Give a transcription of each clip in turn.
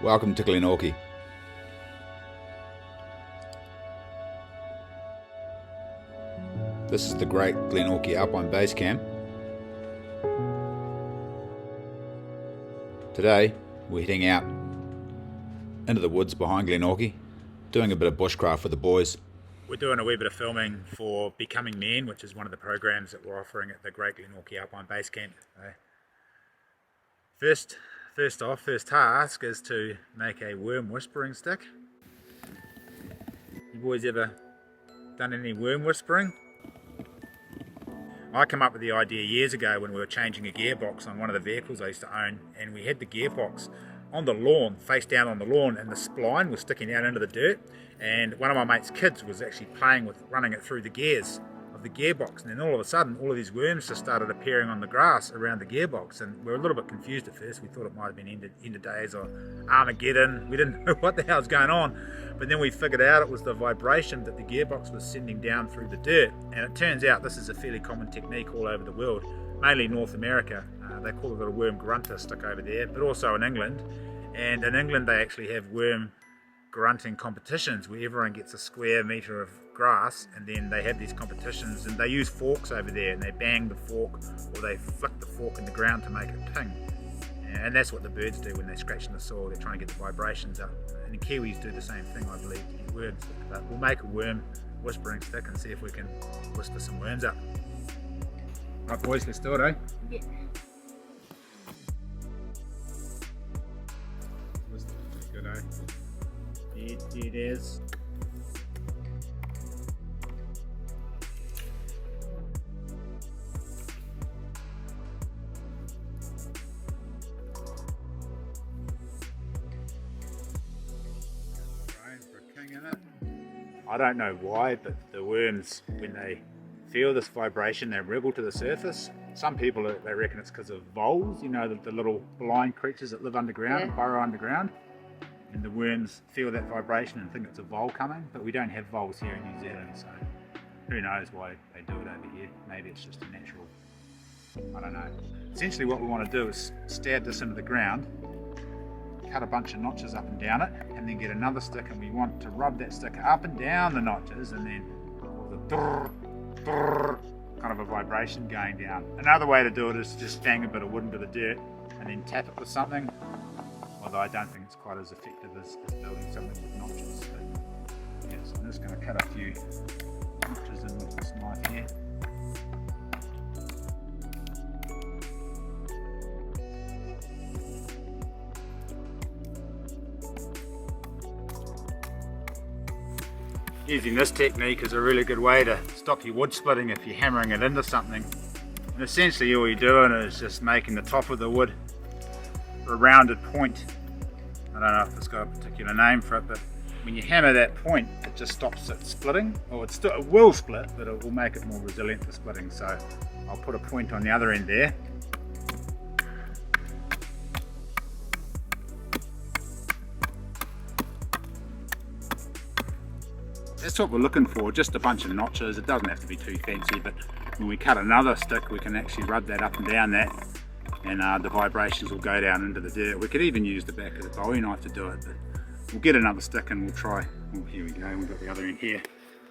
Welcome to Glenorchy. This is the great Glenorchy Alpine Basecamp. Today we're heading out into the woods behind Glenorchy, doing a bit of bushcraft with the boys. We're doing a wee bit of filming for Becoming Men, which is one of the programs that we're offering at the Great Glenorchy Alpine Basecamp. First task is to make a worm whispering stick. You boys ever done any worm whispering? I came up with the idea years ago when we were changing a gearbox on one of the vehicles I used to own, and we had the gearbox on the lawn, face down on the lawn, and the spline was sticking out into the dirt, and one of my mate's kids was actually playing with running it through the gears of the gearbox, and then all of a sudden all of these worms just started appearing on the grass around the gearbox, and we were a little bit confused at first. We thought it might have been end of days or Armageddon. We didn't know what the hell was going on, but then we figured out it was the vibration that the gearbox was sending down through the dirt. And it turns out this is a fairly common technique all over the world, mainly North America. They call it a worm grunter stick over there, but also in England. And in England they actually have worm grunting competitions where everyone gets a square metre of grass, and then they have these competitions, and they use forks over there, and they bang the fork or they flick the fork in the ground to make it ping. And that's what the birds do when they scratch in the soil. They're trying to get the vibrations up. And the Kiwis do the same thing, I believe, to get worms. But we'll make a worm whispering stick and see if we can whisper some worms up. Right boys, let's do it, eh? Yeah. Good, eh? There it is. I don't know why, but the worms, when they feel this vibration, they wriggle to the surface. Some people, they reckon it's because of voles, you know, the little blind creatures that live underground and burrow underground. And the worms feel that vibration and think it's a vole coming, but we don't have voles here in New Zealand, so who knows why they do it over here. Maybe it's just a natural, I don't know. Essentially what we want to do is stab this into the ground, cut a bunch of notches up and down it, and then get another stick, and we want to rub that stick up and down the notches, and then the drrr, drrr, kind of a vibration going down. Another way to do it is to just bang a bit of wood into the dirt and then tap it with something, although I don't think it's quite as effective as building something with notches. But yeah, so I'm just going to cut a few notches in with this knife here. Using this technique is a really good way to stop your wood splitting if you're hammering it into something. And essentially all you're doing is just making the top of the wood a rounded point. I don't know if it's got a particular name for it, but when you hammer that point, it just stops it splitting. Or it will split, but it will make it more resilient to splitting. So I'll put a point on the other end there. That's what we're looking for, just a bunch of notches. It doesn't have to be too fancy, but when we cut another stick, we can actually rub that up and down that, and the vibrations will go down into the dirt. We could even use the back of the bowie knife to do it, but we'll get another stick and we'll try. Oh, here we go, we've got the other end here,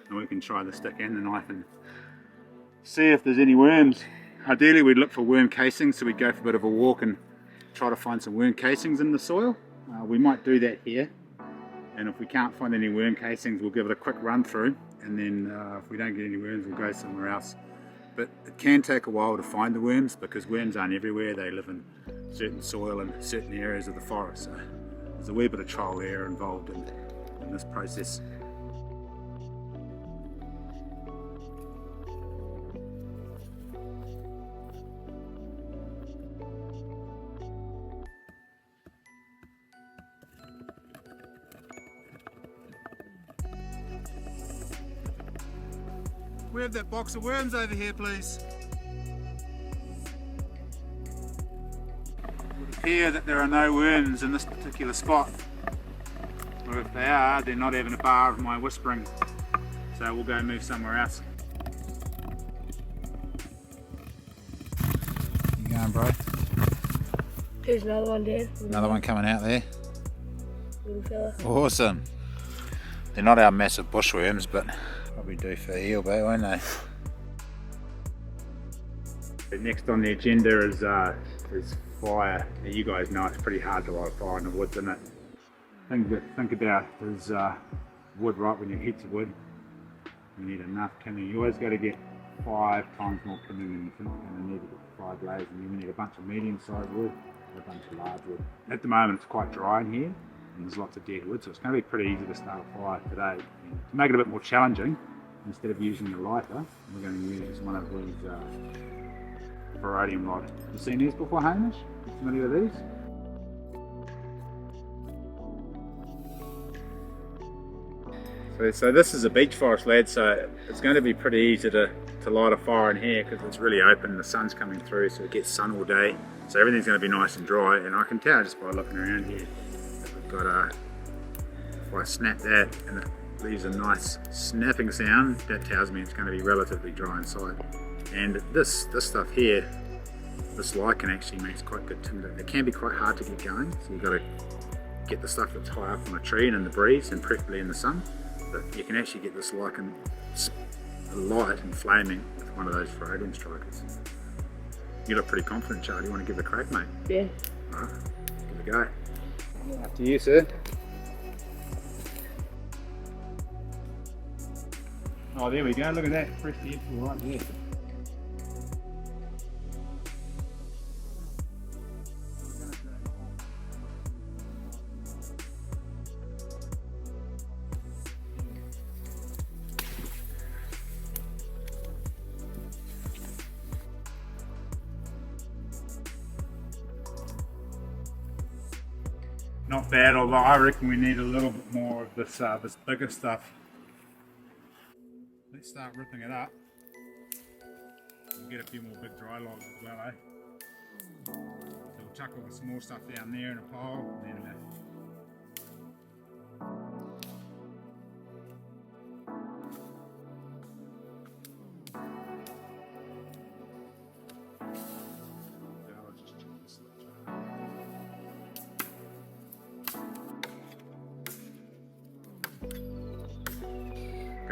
and we can try the stick and the knife and see if there's any worms. Ideally we'd look for worm casings, so we'd go for a bit of a walk and try to find some worm casings in the soil. We might do that here. And if we can't find any worm casings, we'll give it a quick run through, and then if we don't get any worms, we'll go somewhere else. But it can take a while to find the worms, because worms aren't everywhere. They live in certain soil and certain areas of the forest, so there's a wee bit of trial and error involved in this process. We have that box of worms over here, please. It would appear that there are no worms in this particular spot. Or if they are, they're not having a bar of my whispering. So we'll go move somewhere else. You going, bro? There's another one there. Another one coming out there. little fella. Awesome. They're not our massive bushworms, but probably do for eelbait, won't they? Next on the agenda is fire. Now, you guys know it's pretty hard to light a fire in the woods, isn't it? Thing to think about is wood. Right when you hit the wood, you need enough kindling. You always got to get 5 times more kindling than you think, and you need to get 5 blazes, and you need a bunch of medium-sized wood and a bunch of large wood. At the moment it's quite dry in here, and there's lots of dead wood, so it's going to be pretty easy to start a fire today. And to make it a bit more challenging, instead of using a lighter, we're going to use one of these ferodium lighter. You seen these before, Hamish? You familiar with these? So this is a beech forest, lads, so it's going to be pretty easy to light a fire in here because it's really open, the sun's coming through, so it gets sun all day, so everything's going to be nice and dry. And I can tell just by looking around here that we've got if I snap that and it leaves a nice snapping sound, that tells me it's going to be relatively dry inside. And this stuff here, this lichen actually makes quite good tinder. It can be quite hard to get going, so you've got to get the stuff that's high up on a tree and in the breeze and preferably in the sun. But you can actually get this lichen light and flaming with one of those ferodium strikers. You look pretty confident, Charlie. You want to give it a crack, mate? Yeah. Alright, give it a go. After you, sir. Oh, there we go. Look at that. Fresh the info right there. Not bad, although I reckon we need a little bit more of this this bigger stuff. Let's start ripping it up. We'll get a few more big dry logs as well, eh? So we'll chuck all the small stuff down there in a pile, and then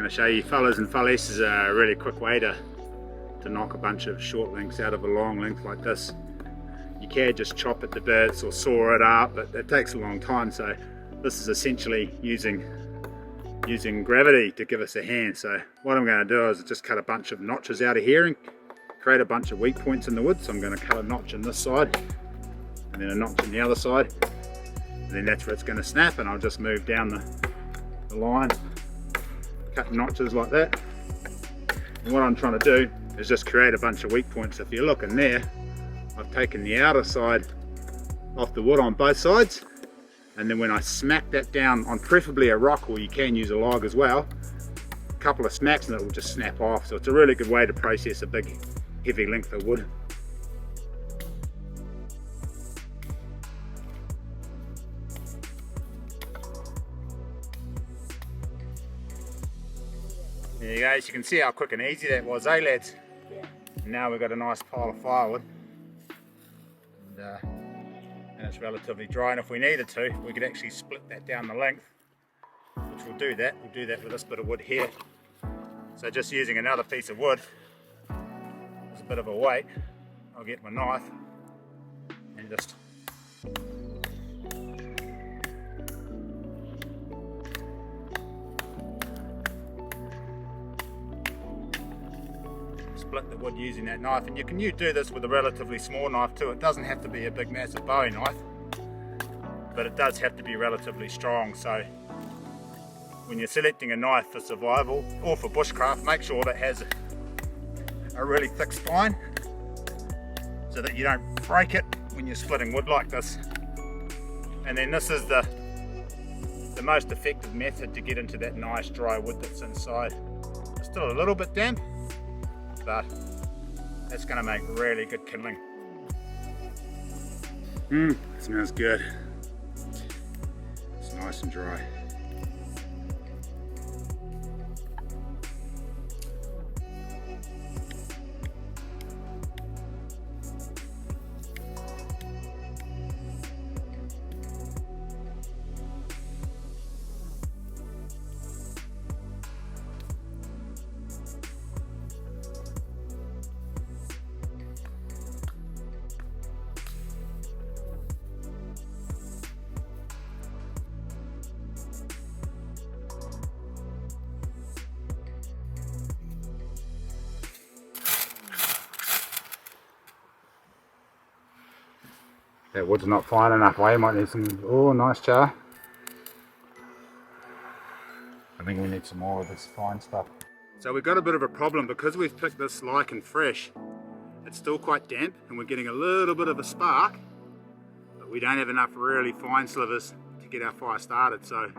going to show you fellas and fellas is a really quick way to knock a bunch of short lengths out of a long length like this. You can just chop it to bits or saw it up, but it takes a long time, so this is essentially using gravity to give us a hand. So what I'm going to do is just cut a bunch of notches out of here and create a bunch of weak points in the wood. So I'm going to cut a notch on this side and then a notch on the other side, and then that's where it's going to snap, and I'll just move down the line, cut notches like that. And what I'm trying to do is just create a bunch of weak points. If you look in there, I've taken the outer side off the wood on both sides, and then when I smack that down on preferably a rock, or you can use a log as well, a couple of smacks and it will just snap off. So it's a really good way to process a big heavy length of wood. There you go, as you can see how quick and easy that was, eh lads? Yeah. Now we've got a nice pile of firewood, and it's relatively dry, and if we needed to, we could actually split that down the length, which we'll do that with this bit of wood here. So just using another piece of wood, it's a bit of a weight, I'll get my knife and just split the wood using that knife. And you can do this with a relatively small knife too. It doesn't have to be a big massive Bowie knife, but it does have to be relatively strong. So when you're selecting a knife for survival or for bushcraft, make sure that it has a really thick spine so that you don't break it when you're splitting wood like this. And then this is the most effective method to get into that nice dry wood that's inside. It's still a little bit damp, but that's going to make really good kindling. It smells good. It's nice and dry. That wood's not fine enough, we might need some, oh nice char. I think we need some more of this fine stuff. So we've got a bit of a problem because we've picked this lichen fresh. It's still quite damp and we're getting a little bit of a spark, but we don't have enough really fine slivers to get our fire started. So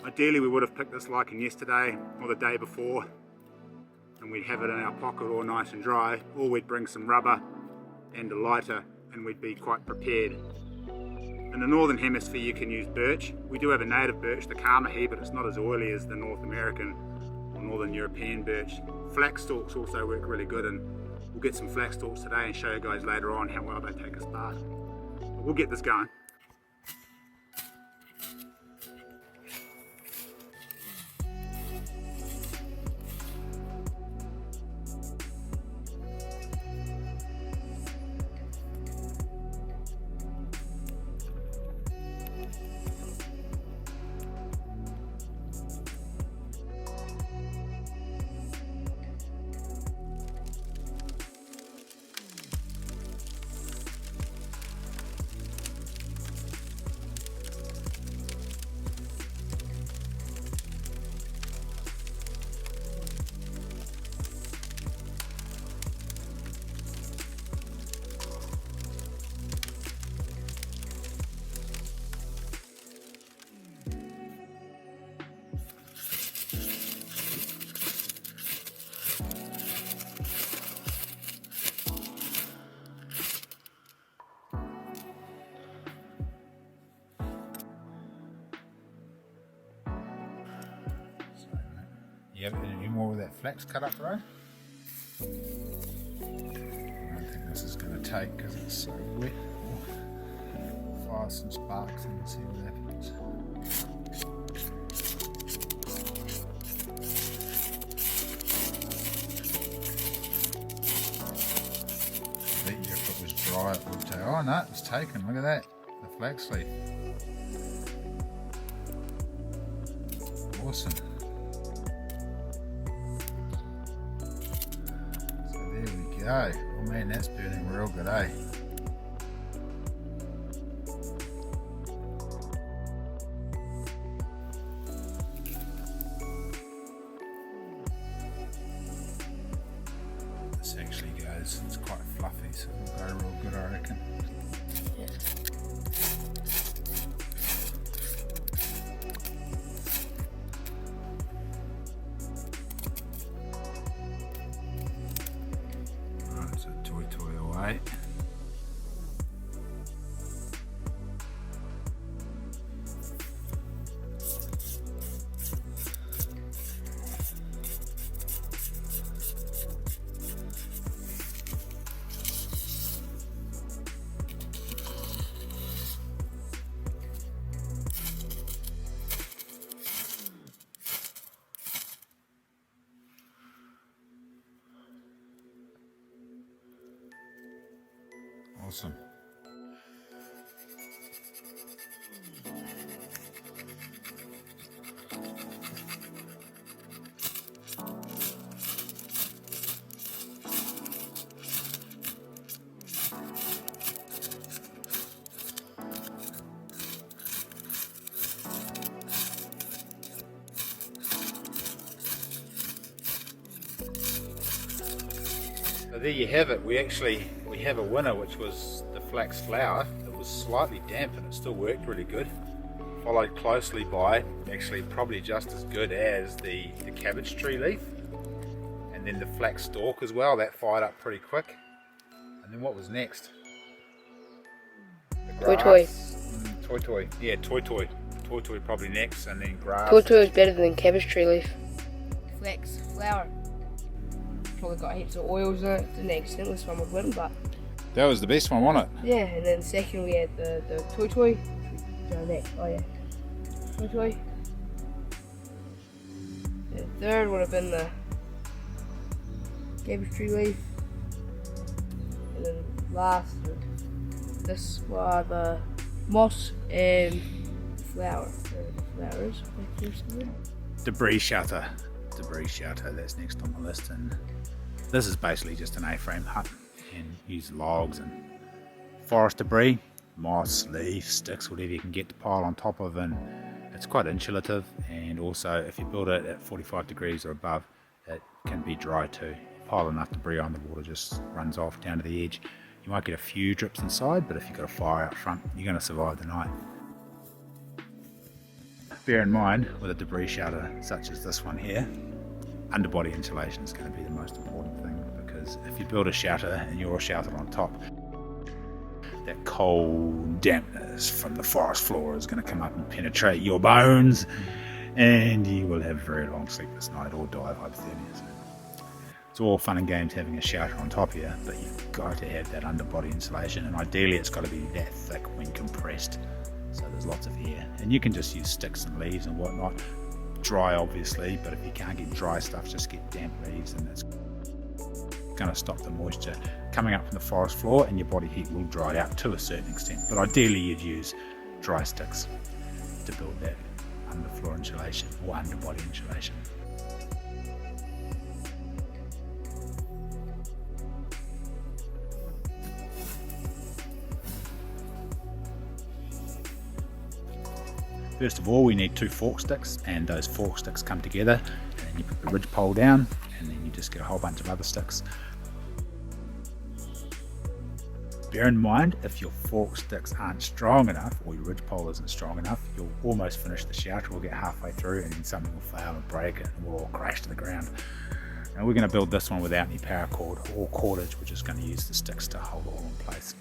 ideally we would have picked this lichen yesterday or the day before and we'd have it in our pocket all nice and dry, or we'd bring some rubber and a lighter and we'd be quite prepared. In the northern hemisphere you can use birch. We do have a native birch, the Kamahi, but it's not as oily as the North American or Northern European birch. Flax stalks also work really good, and we'll get some flax stalks today and show you guys later on how well they take a spark. But we'll get this going. You have any more with that flax cut up the road? I don't think this is going to take because it's so wet. Fire some sparks and see what happens. I bet you if it was dry it would take. Oh no, it's taken. Look at that. The flax leaf. Awesome. Go. Oh man, that's burning real good, eh? This actually goes, it's quite fluffy, so it'll go real good, I reckon. Yeah. Toa Toa away. Awesome. So there you have it. We have a winner, which was the flax flower. It was slightly damp and it still worked really good. Followed closely by, actually probably just as good as the cabbage tree leaf. And then the flax stalk as well, that fired up pretty quick. And then what was next? Toa Toa. Toa Toa. Yeah, Toa Toa. Toa Toa probably next, and then grass. Toa Toa is better than cabbage tree leaf. Flax flower. Probably got heaps of oils in it. Didn't accident this one would win, but That was the best one, wasn't it? yeah. And then second we had the Toa Toa. No, next. Oh yeah, Toa Toa. The third would have been the cabbage tree leaf. And then last, this was the moss and flower. The flowers. Debris shelter. Debris shelter, that's next on the list. And this is basically just an A-frame hut and use logs and forest debris. moss, leaves, sticks, whatever you can get to pile on top of, and it's quite insulative. And also if you build it at 45 degrees or above, it can be dry too. Pile enough debris on, the water just runs off down to the edge. You might get a few drips inside, but if you've got a fire out front, you're going to survive the night. Bear in mind, with a debris shelter such as this one here, underbody insulation is going to be the most important thing, because if you build a shelter and you're all sheltered on top, that cold dampness from the forest floor is going to come up and penetrate your bones, and you will have a very long sleepless night or die of hypothermia. So it's all fun and games having a shelter on top here, but you've got to have that underbody insulation, and ideally it's got to be that thick when compressed, so there's lots of air. And you can just use sticks and leaves and whatnot, dry obviously, but if you can't get dry stuff, just get damp leaves, and it's going to stop the moisture coming up from the forest floor, and your body heat will dry it out to a certain extent. But ideally you'd use dry sticks to build that underfloor insulation or underbody insulation. First of all, we need 2 fork sticks, and those fork sticks come together, and then you put the ridge pole down, and then you just get a whole bunch of other sticks. Bear in mind, if your fork sticks aren't strong enough, or your ridge pole isn't strong enough, you'll almost finish the shelter. We'll get halfway through and then something will fail and break it, and we'll all crash to the ground. And we're going to build this one without any paracord or cordage. We're just going to use the sticks to hold it all in place.